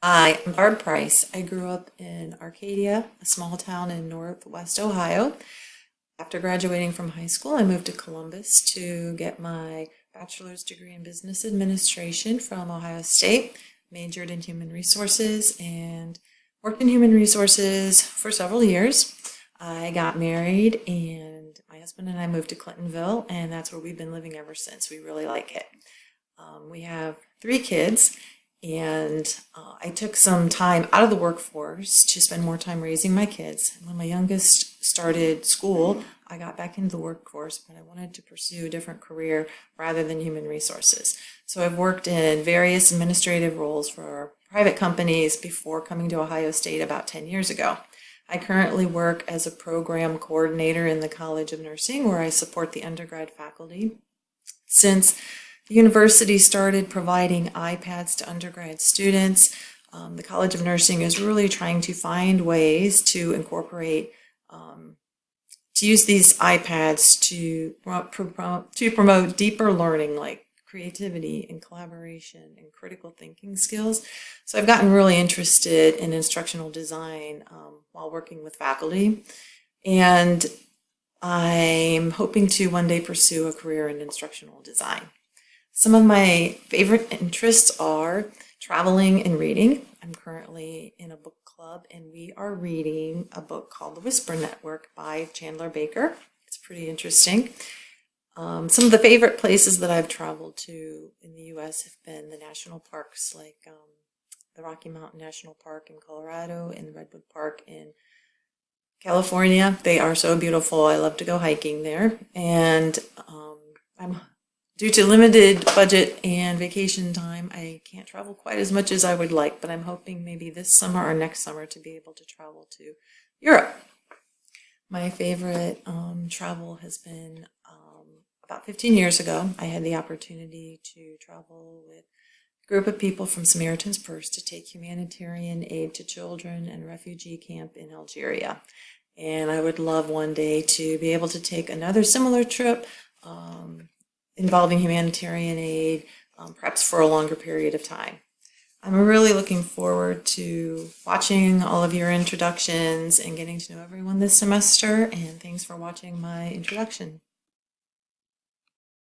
Hi, I'm Barb Price. I grew up in Arcadia, a small town in Northwest Ohio. After graduating from high school, I moved to Columbus to get my bachelor's degree in business administration from Ohio State, majored in human resources, and worked in human resources for several years. I got married, and my husband and I moved to Clintonville, and that's where we've been living ever since. We really like it. We have three kids, and I took some time out of the workforce to spend more time raising my kids. When my youngest started school, I got back into the workforce, but I wanted to pursue a different career rather than human resources. So I've worked in various administrative roles for private companies before coming to Ohio State about 10 years ago. I currently work as a program coordinator in the College of Nursing, where I support the undergrad faculty. Since the university started providing iPads to undergrad students, the College of Nursing is really trying to find ways to incorporate, to use these iPads to promote deeper learning like creativity and collaboration and critical thinking skills. So I've gotten really interested in instructional design while working with faculty, and I'm hoping to one day pursue a career in instructional design. Some of my favorite interests are traveling and reading. I'm currently in a book club, and we are reading a book called The Whisper Network by Chandler Baker. It's pretty interesting. Some of the favorite places that I've traveled to in the U.S. have been the national parks, like the Rocky Mountain National Park in Colorado and the Redwood Park in California. They are so beautiful. I love to go hiking there. And I'm due to limited budget and vacation time, I can't travel quite as much as I would like, but I'm hoping maybe this summer or next summer to be able to travel to Europe. My favorite travel has been about 15 years ago. I had the opportunity to travel with a group of people from Samaritan's Purse to take humanitarian aid to children and refugee camp in Algeria. And I would love one day to be able to take another similar trip involving humanitarian aid, perhaps for a longer period of time. I'm really looking forward to watching all of your introductions and getting to know everyone this semester, and thanks for watching my introduction.